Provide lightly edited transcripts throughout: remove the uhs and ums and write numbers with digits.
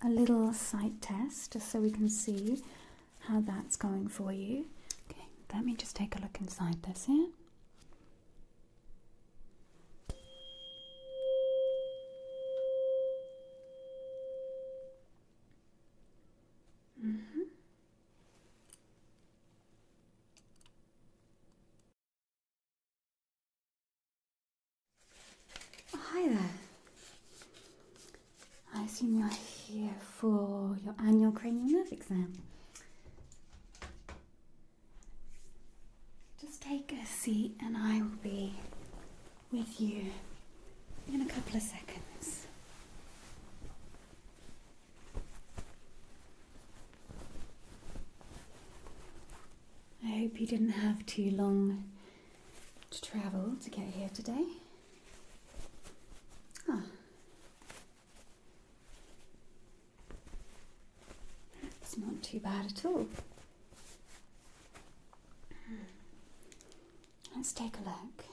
a little sight test just so we can see how that's going for you. Okay, let me just take a look inside this here. Oh, hi there. I assume you're here for your annual cranial nerve exam. Just take a seat and I will be with you in a couple of seconds. I hope you didn't have too long to travel to get here today. Oh. That's not too bad at all. Let's take a look.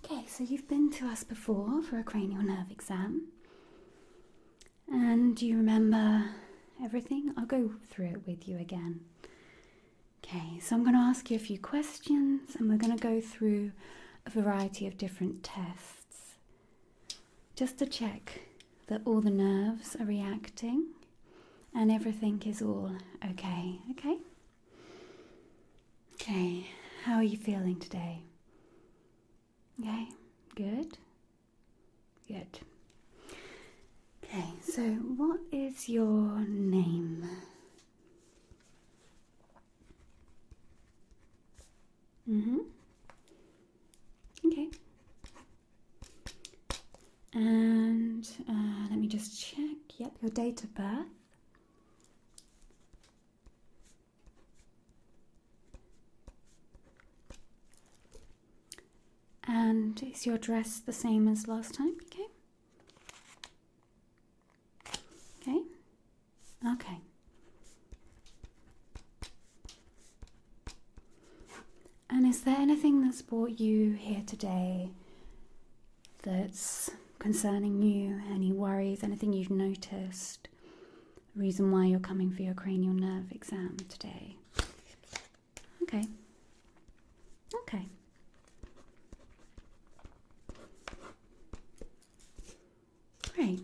Okay, so you've been to us before for a cranial nerve exam. And do you remember everything? I'll go through it with you again. Okay, so I'm going to ask you a few questions and we're going to go through a variety of different tests just to check that all the nerves are reacting and everything is all okay. Okay, how are you feeling today? Okay, good. Okay, so what is your name? Okay. And let me just check. Yep, your date of birth. And is your dress the same as last time? Okay. And is there anything that's brought you here today that's concerning you? Any worries, anything you've noticed? Reason why you're coming for your cranial nerve exam today? Okay. Great.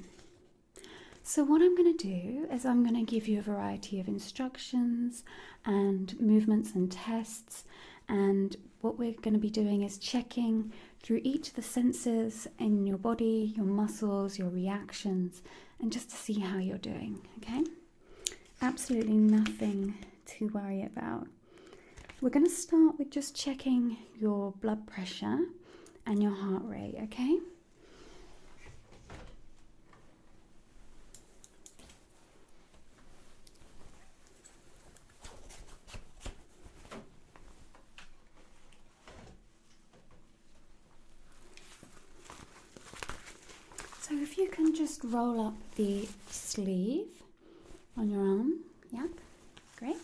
So what I'm going to do is I'm going to give you a variety of instructions and movements and tests, and what we're going to be doing is checking through each of the senses in your body, your muscles, your reactions, and just to see how you're doing, okay? Absolutely nothing to worry about. We're going to start with just checking your blood pressure and your heart rate, okay? So if you can just roll up the sleeve on your arm. Yep, great.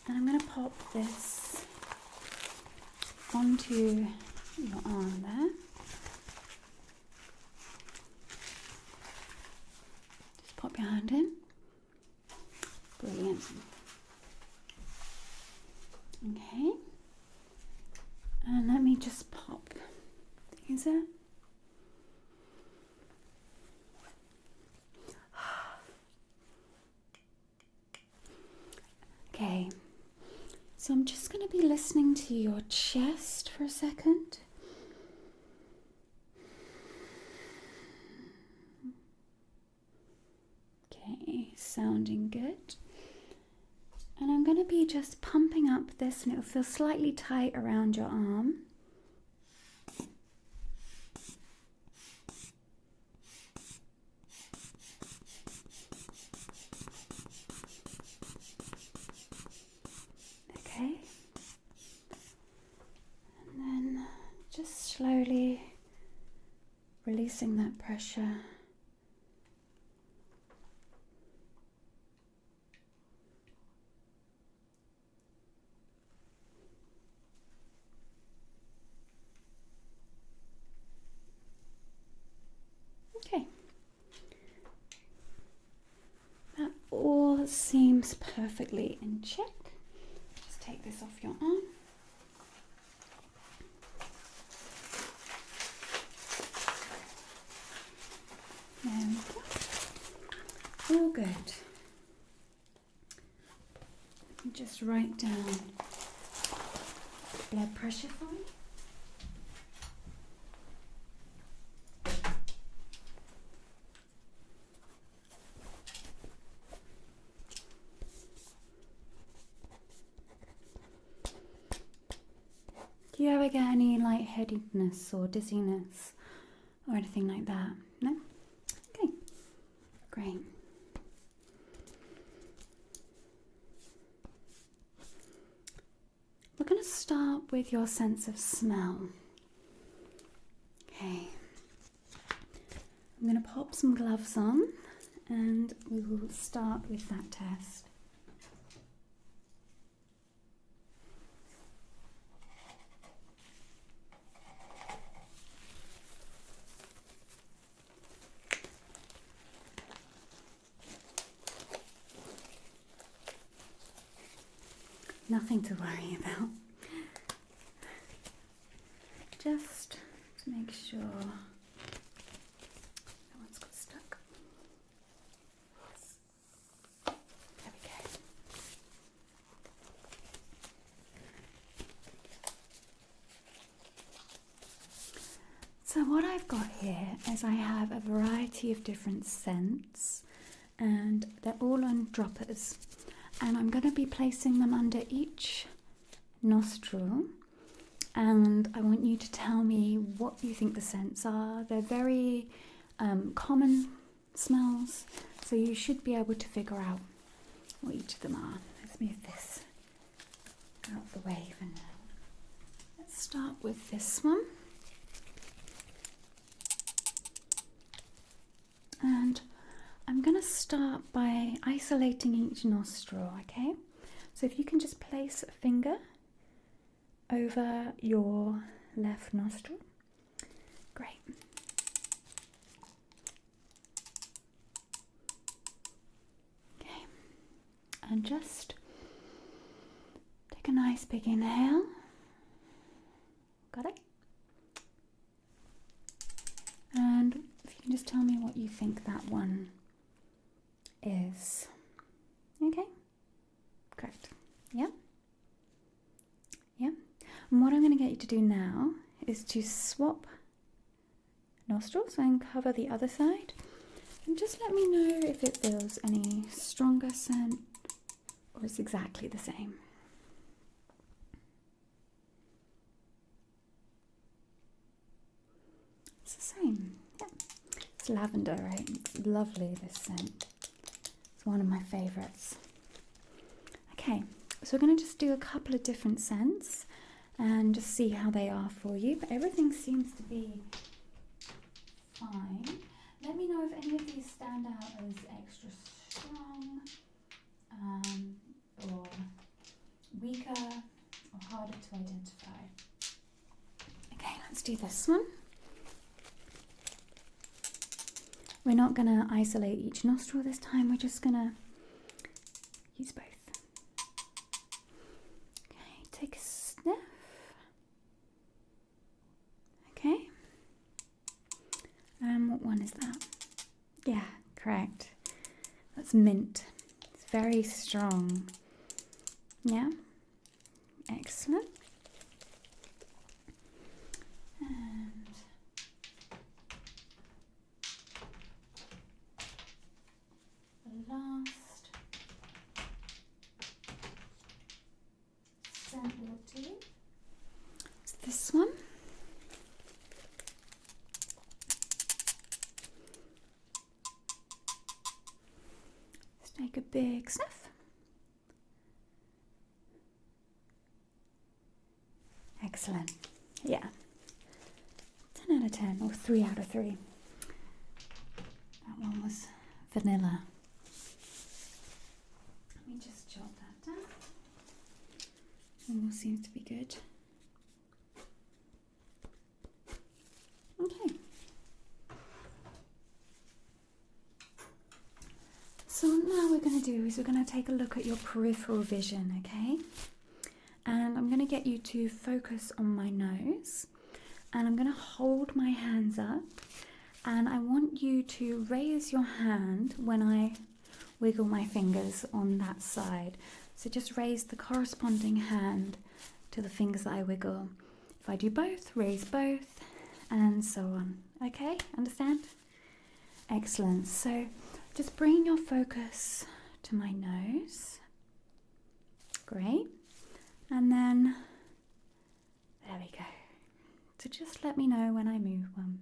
And I'm going to pop this onto your arm there. Just pop your hand in. Brilliant. Okay. And let me just pop these in. Okay. So I'm just going to be listening to your chest for a second. Okay, sounding good. And I'm going to be just pumping up this, and it'll feel slightly tight around your arm. Okay. And then just slowly releasing that pressure. Okay. That all seems perfectly in check. Just take this off your arm. There we go. All good. Just write down blood pressure for me. Do you ever get any lightheadedness or dizziness or anything like that? No? Okay, great. We're going to start with your sense of smell. Okay. I'm going to pop some gloves on and we will start with that test. Nothing to worry about. Just to make sure no one's got stuck. There we go. So what I've got here is I have a variety of different scents and they're all on droppers. And I'm going to be placing them under each nostril and I want you to tell me what you think the scents are. They're very common smells, so you should be able to figure out what each of them are. Let's move this out of the way for now. Let's start with this one. And I'm going to start by isolating each nostril, okay? So if you can just place a finger over your left nostril. Great. Okay. And just take a nice big inhale. Got it? And if you can just tell me what you think that one is. Okay, great. Yeah, yeah. And what I'm going to get you to do now is to swap nostrils and cover the other side, and just let me know if it feels any stronger scent or it's exactly the same. It's the same. Yeah. It's lavender, right? It's lovely, this scent. It's one of my favorites. Okay, so we're going to just do a couple of different scents and just see how they are for you, but everything seems to be fine. Let me know if any of these stand out as extra strong or weaker or harder to identify. Okay, let's do this one. We're not going to isolate each nostril this time, we're just going to use both. Okay, take a sniff. Okay. What one is that? Yeah, correct. That's mint. It's very strong. Yeah, excellent. And the last scent we'll do is this one. Let's take a big sniff. Excellent. Yeah. 10 out of 10 or 3 out of 3. That one was vanilla. Let me just jot that down. All seems to be good. Okay. So now we're going to do is we're going to take a look at your peripheral vision, okay? And I'm going to get you to focus on my nose. And I'm going to hold my hands up. And I want you to raise your hand when I wiggle my fingers on that side. So just raise the corresponding hand to the fingers that I wiggle. If I do both, raise both, and so on. Okay, understand? Excellent. So just bring your focus to my nose. Great. And then, there we go. So just let me know when I move one.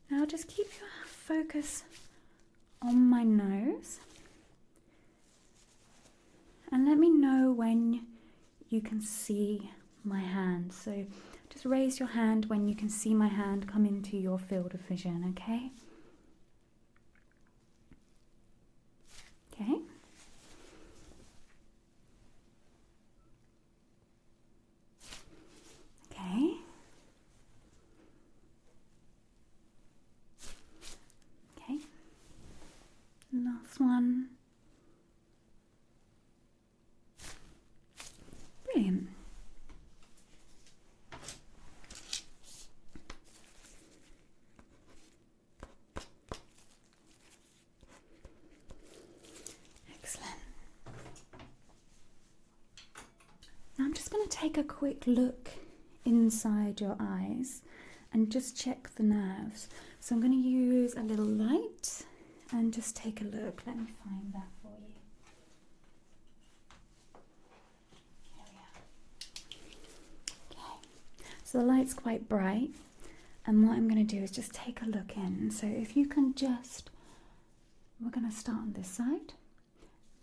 Now just keep your focus on my nose and let me know when you can see my hand. So just raise your hand when you can see my hand come into your field of vision, okay? Okay. Okay. Okay. Last one. Brilliant. Excellent. Now I'm just going to take a quick look inside your eyes and just check the nerves. So I'm going to use a little light and just take a look. Let me find that for you. Here we are. Okay, so the light's quite bright, and what I'm going to do is just take a look in. So if you can just, we're going to start on this side.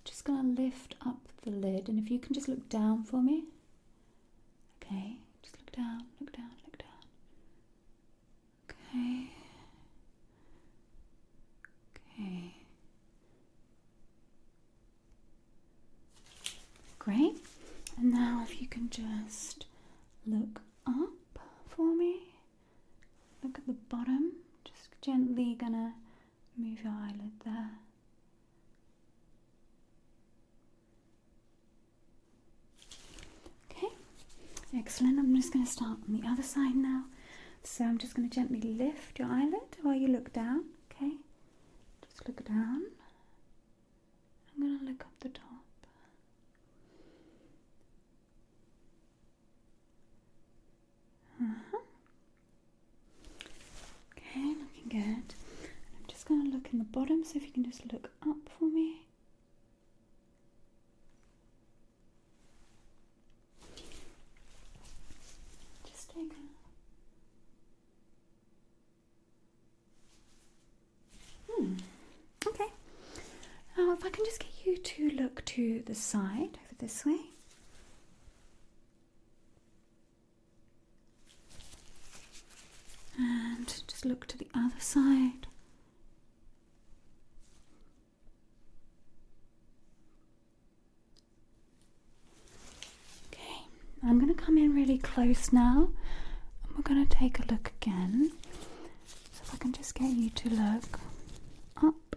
Just going to lift up the lid, and if you can just look down for me. Okay, just look down, look down, look down. Okay. Okay. Great. And now if you can just look up for me. Look at the bottom. Just gently gonna move your eyelid there. Okay. Excellent. I'm just going to start on the other side now. So I'm just going to gently lift your eyelid while you look down. Okay. Just look down. I'm going to look up the top. Okay, looking good. I'm just going to look in the bottom, so if you can just look up for me. Just take a... Okay. Now if I can just get you to look to the side, over this way. And just look to the other side. Okay, I'm going to come in really close now, and we're going to take a look again. So if I can just get you to look up.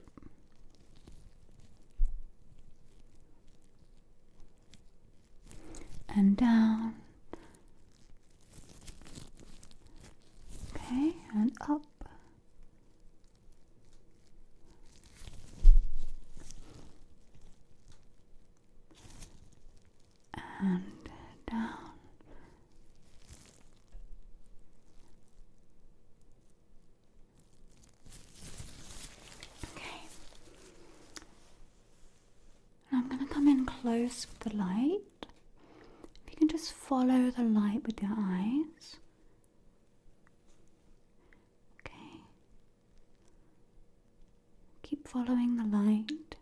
And down. Okay, and up. And down. close with the light. If you can just follow the light with your eyes. Okay. Keep following the light.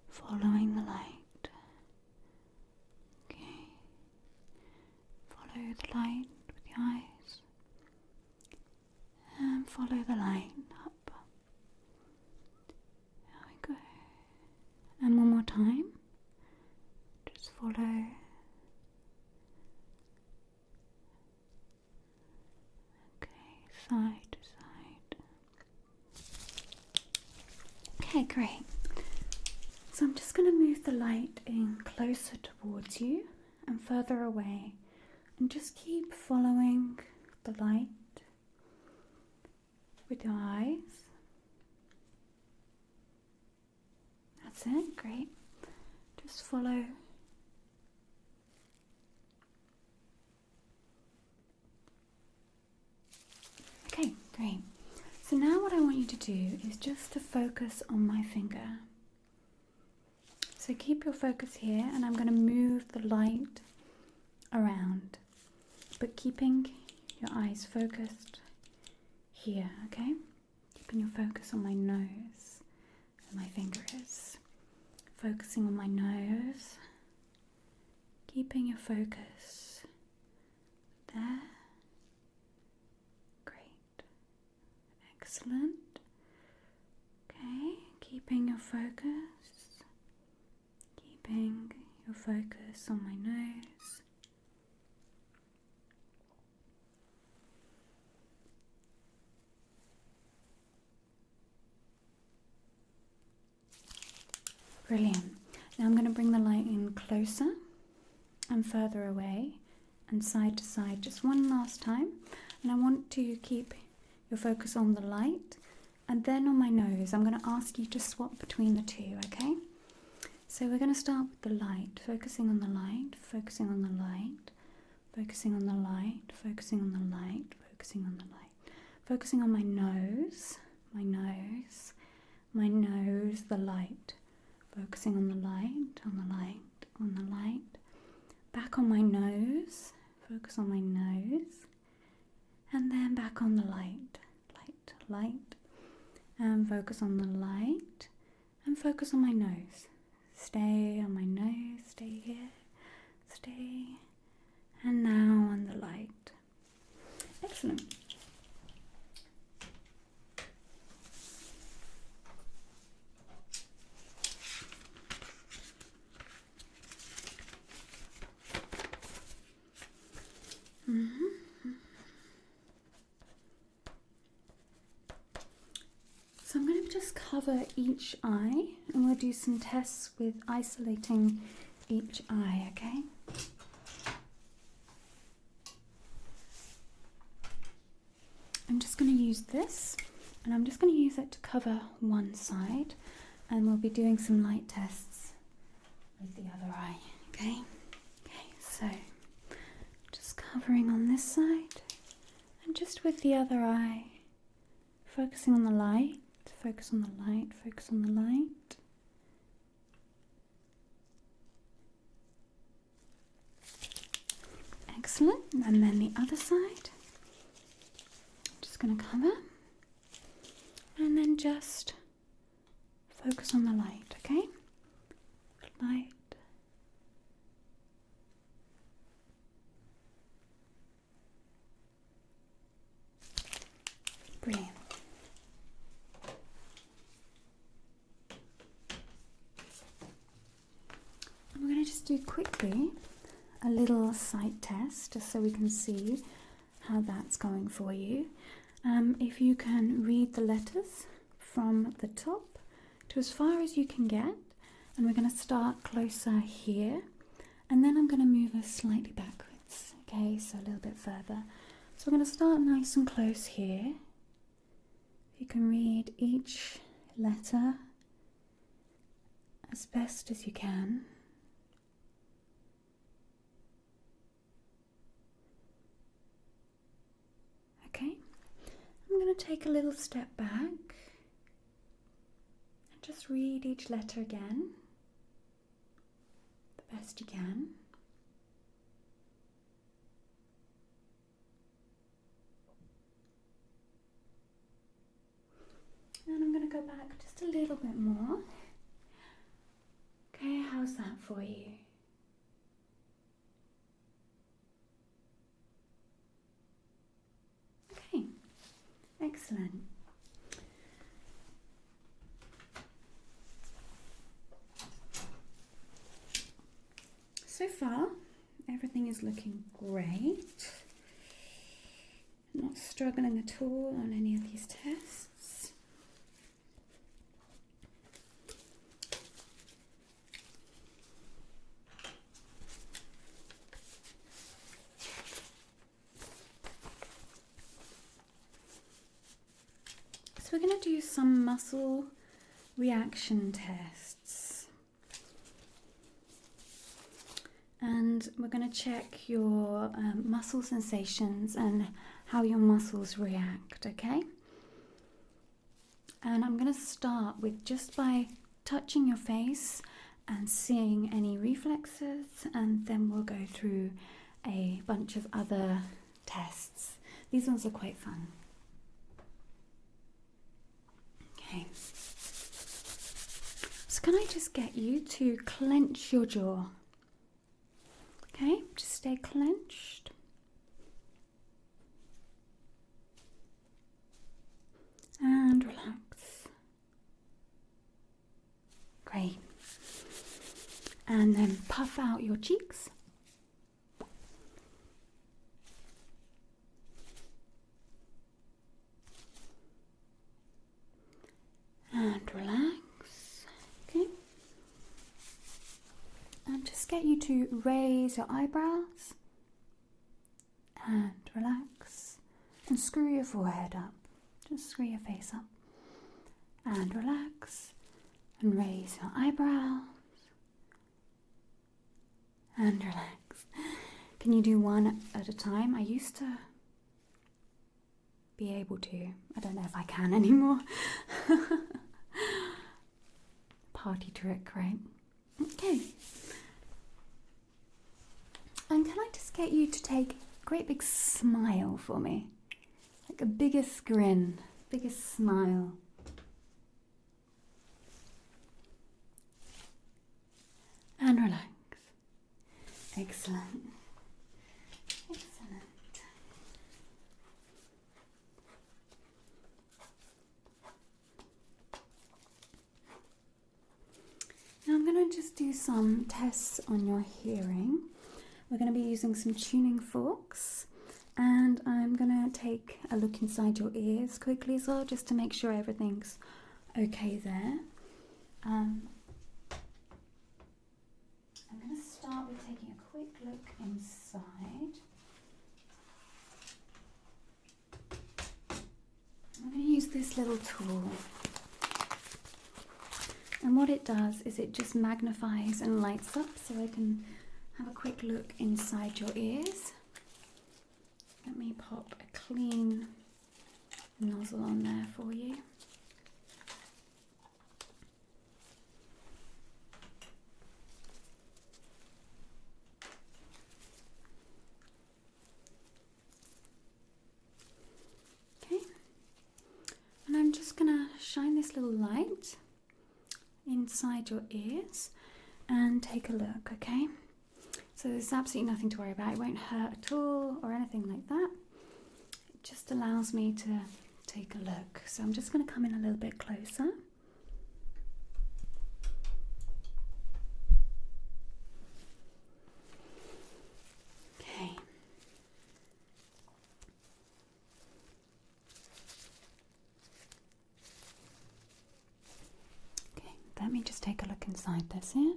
Following the light. Okay. Follow the light with your eyes. And follow the light up. There we go. And one more time. Just follow. Side to side. Okay, great. So I'm just going to move the light in closer towards you and further away, and just keep following the light with your eyes. That's it, great. Just follow. Okay, great. So now what I want you to do is just to focus on my finger. So keep your focus here, and I'm going to move the light around, but keeping your eyes focused here, okay? Keeping your focus on my nose, where my finger is. Focusing on my nose. Keeping your focus there. Excellent. Okay, keeping your focus. Keeping your focus on my nose. Brilliant. Now I'm going to bring the light in closer and further away and side to side just one last time. And I want to keep your focus on the light and then on my nose. I'm going to ask you to swap between the two, okay? So we're going to start with the light, focusing on the light, focusing on the light, focusing on the light, focusing on the light, focusing on the light, focusing on my nose, my nose, my nose, the light, focusing on the light, on the light, on the light, back on my nose, focus on my nose, and then back on the light, light, light, and focus on the light, and focus on my nose. Stay on my nose, stay here, stay, and now on the light. Excellent. So I'm going to just cover each eye, and we'll do some tests with isolating each eye, okay? I'm just going to use this, and I'm just going to use it to cover one side, and we'll be doing some light tests with the other eye, okay? Okay, so just covering on this side, and just with the other eye, focusing on the light, focus on the light, focus on the light. Excellent, and then the other side. Just going to cover, and then just focus on the light, okay? Light. Brilliant. And we're going to just do quickly a little sight test just so we can see how that's going for you. If you can read the letters from the top to as far as you can get, and we're going to start closer here, and then I'm going to move us slightly backwards, okay, so a little bit further. So we're going to start nice and close here. You can read each letter as best as you can. Okay, I'm going to take a little step back and just read each letter again. best you can. And I'm going to go back just a little bit more. Okay, how's that for you? Okay, excellent. So far, everything is looking great. Not struggling at all on any of these tests. So we're going to do some muscle reaction tests. And we're going to check your muscle sensations and how your muscles react, okay? And I'm going to start with just by touching your face and seeing any reflexes, and then we'll go through a bunch of other tests. These ones are quite fun. Okay. So can I just get you to clench your jaw? Okay, just stay clenched. And relax. Great. And then puff out your cheeks. And relax. Okay. And just get you to raise your eyebrows and relax and screw your forehead up. Just screw your face up and relax and raise your eyebrows and relax. Can you do one at a time? I used to be able to. I don't know if I can anymore. Party trick, right? Okay. And can I just get you to take a great big smile for me? Like a biggest grin, biggest smile. And relax. Excellent. Excellent. Now I'm going to just do some tests on your hearing. We're going to be using some tuning forks, and I'm going to take a look inside your ears quickly as well, just to make sure everything's okay there. I'm going to start with taking a quick look inside. I'm going to use this little tool. And what it does is it just magnifies and lights up, so I can have a quick look inside your ears. Let me pop a clean nozzle on there for you. Okay, and I'm just gonna shine this little light inside your ears and take a look, okay? So there's absolutely nothing to worry about. It won't hurt at all or anything like that. It just allows me to take a look. So I'm just going to come in a little bit closer. Okay. Okay, let me just take a look inside this here.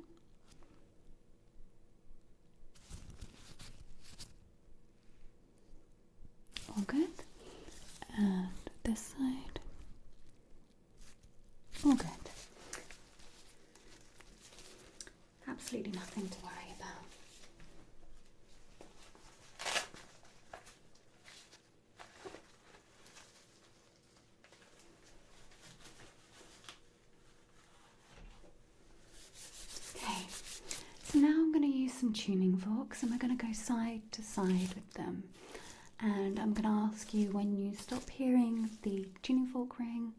All good. And this side. All good. Absolutely nothing to worry about. Okay, so now I'm going to tuning forks, and we're going to go side to side with them. And I'm going to ask you when you stop hearing the tuning fork ring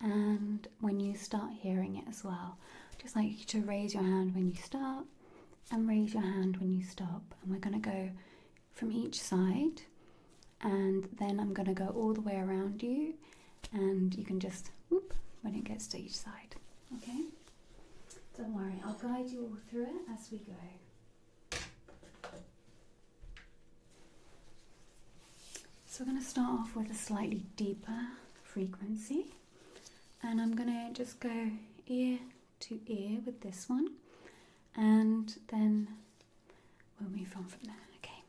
and when you start hearing it as well. Just like you to raise your hand when you start and raise your hand when you stop. And we're going to go from each side, and then I'm going to go all the way around you, and you can just whoop when it gets to each side. Okay? Don't worry, I'll guide you all through it as we go. So we're going to start off with a slightly deeper frequency, and I'm going to just go ear to ear with this one, and then we'll move on from there. Okay,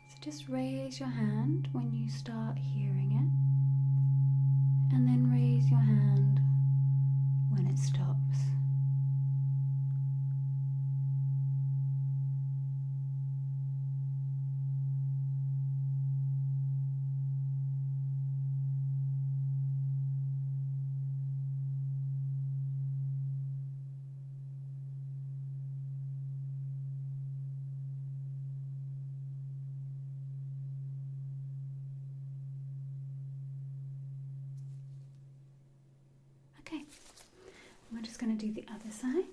so just raise your hand when you start hearing it, and then raise your hand when it stops. Okay, we're just going to do the other side.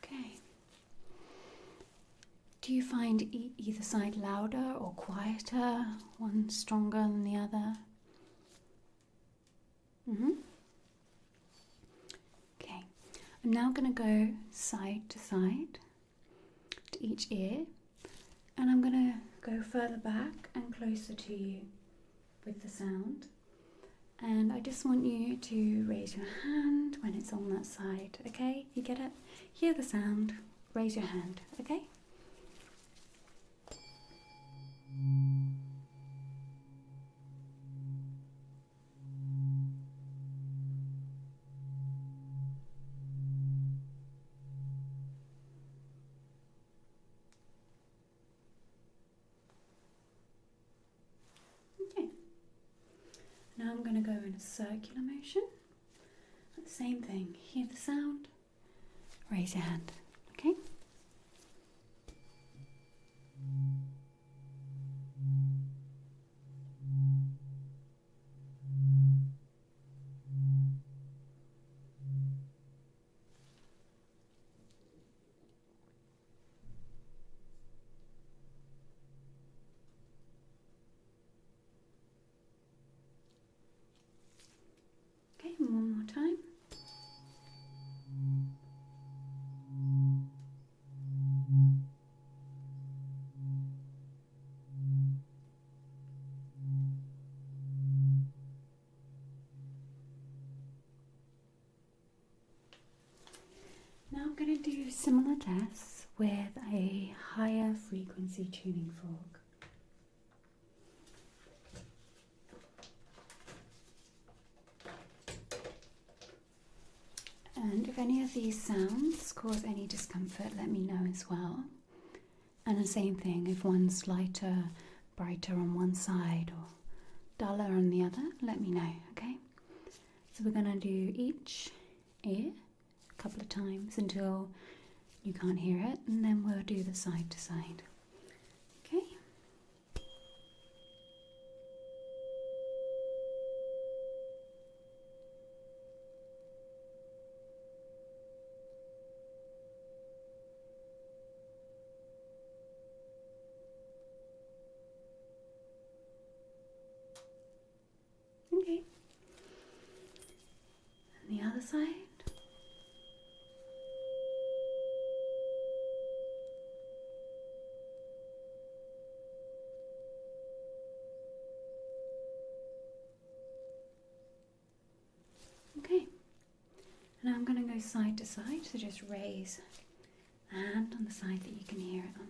Okay. Do you find either side louder or quieter, one stronger than the other? Okay, I'm now going to go side to side to each ear, and I'm going to go further back and closer to you with the sound. And I just want you to raise your hand when it's on that side, okay? You get it? Hear the sound, raise your hand, okay? Okay. Now I'm going to go in a circular motion. Same thing, hear the sound, raise your hand, okay? Okay, one more time. Now I'm going to do similar tests with a higher frequency tuning fork. And if any of these sounds cause any discomfort, let me know as well. And the same thing, if one's lighter, brighter on one side or duller on the other, let me know, okay? So we're going to do each ear a couple of times until you can't hear it, and then we'll do the side to side, okay? Okay. And the other side. go side to side, so just raise a hand on the side that you can hear it on.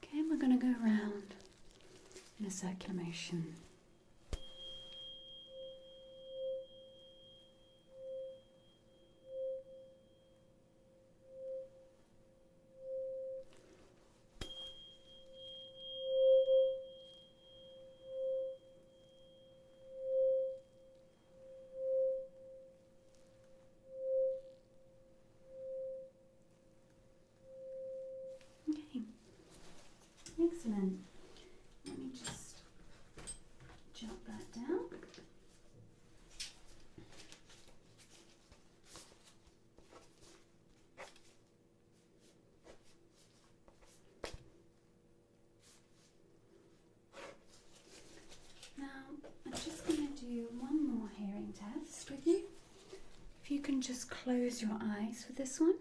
Okay, we're going to go around in a circular motion. Okay, excellent. Let me just jot that down. Now, I'm just going to do one more hearing test with you. If you can just close your eyes for this one.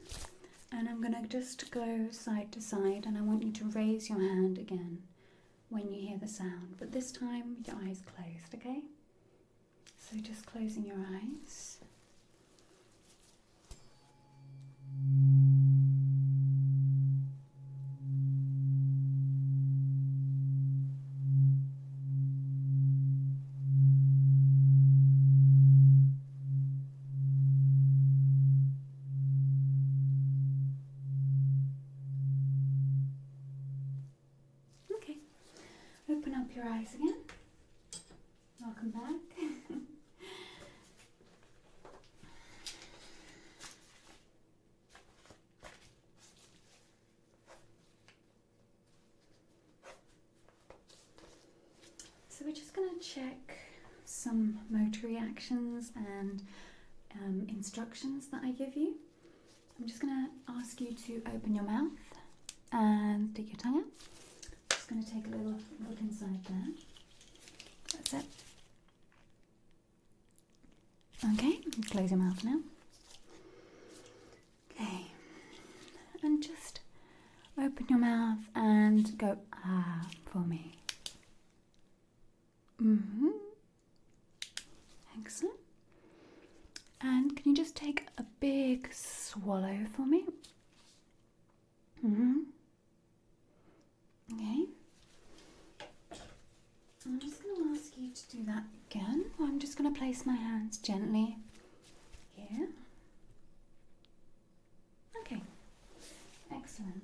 And I'm going to just go side to side, and I want you to raise your hand again when you hear the sound. But this time, with your eyes closed, okay? So just closing your eyes. Open up your eyes again. Welcome back. So we're just going to check some motor reactions and instructions that I give you. I'm just going to ask you to open your mouth and stick your tongue out. Going to take a little look inside there. That's it. Okay, close your mouth now. Okay, and just open your mouth and go ah for me. Excellent. And can you just take a big swallow for me? Okay. I'm just going to ask you to do that again. I'm just going to place my hands gently here. Okay, excellent.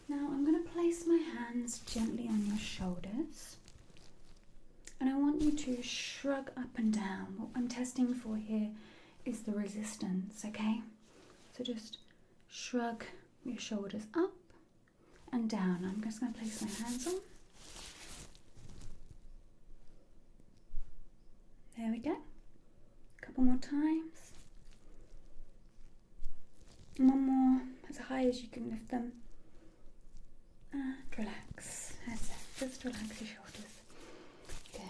Now I'm going to place my hands gently on your shoulders, and I want you to shrug up and down. What I'm testing for here is the resistance, okay? So just shrug your shoulders up and down. I'm just going to place my hands on. There we go. A couple more times. One more, as high as you can lift them. And relax. That's it. Just relax your shoulders. Good.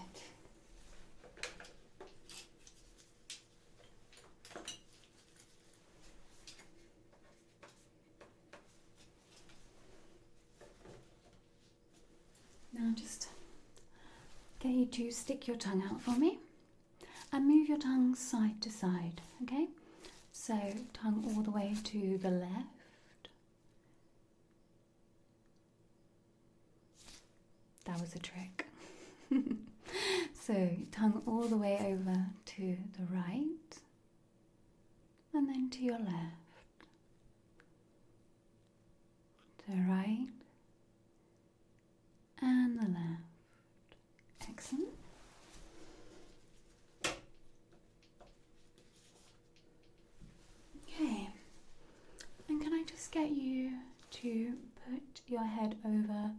Now just get you to stick your tongue out for me and move your tongue side to side, okay? So tongue all the way to the left. That was a trick. So tongue all the way over to the right and then to your left. To the right and the left. Excellent. Okay, and can I just get you to put your head over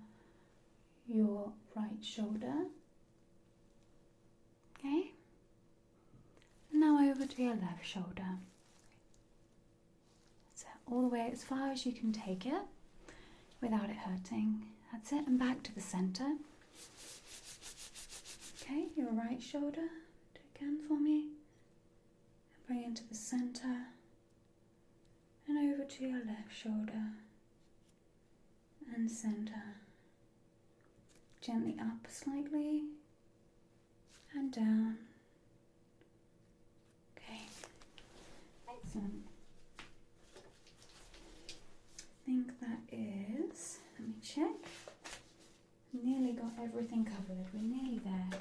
your right shoulder? Okay, and now over to your left shoulder. So all the way as far as you can take it without it hurting. That's it, and back to the center. Okay, your right shoulder to can for me. Bring into the center and over to your left shoulder and center. Gently up slightly and down. Okay, excellent. I think that is, let me check. Nearly got everything covered. We're nearly there.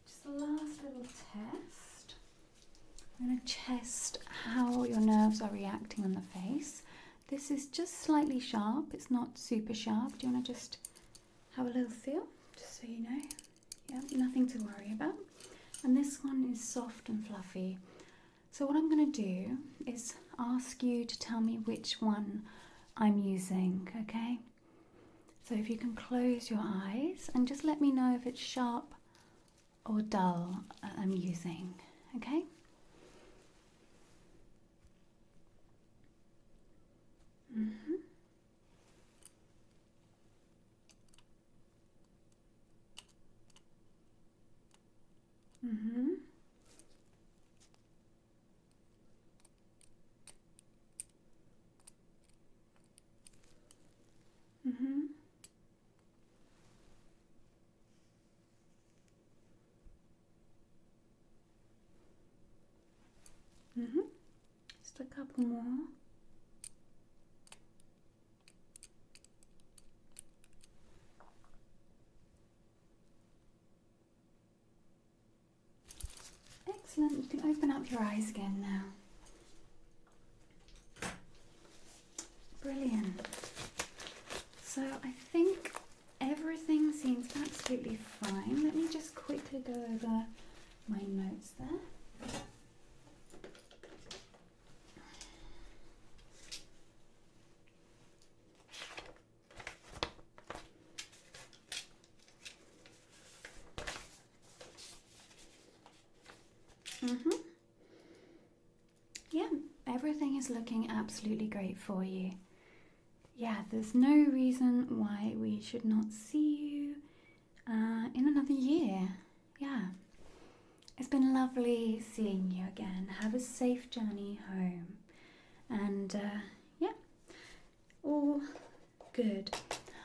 Just the last little test. I'm going to test how your nerves are reacting on the face. This is just slightly sharp. It's not super sharp. Do you want to just have a little feel? Just so you know. Yeah, nothing to worry about. And this one is soft and fluffy. So what I'm going to do is ask you to tell me which one I'm using, okay? So if you can close your eyes and just let me know if it's sharp or dull I'm using, okay? Mm-hmm. Mm-hmm. Mm-hmm. Mm-hmm. Just a couple more. Excellent. You can open up your eyes again now. Brilliant. So I think everything seems absolutely fine. Let me just quickly go over my notes there. Yeah, everything is looking absolutely great for you. Yeah, there's no reason why we should not see you in another year. Yeah, it's been lovely seeing you again. Have a safe journey home. And yeah, all good.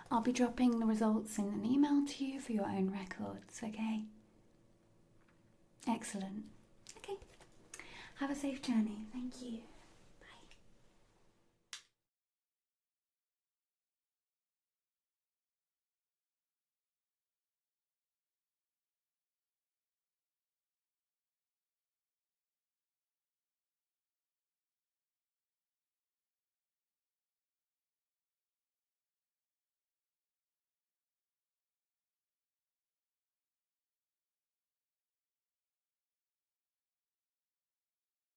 I'll be dropping the results in an email to you for your own records, okay? Excellent. Okay. Have a safe journey. Thank you.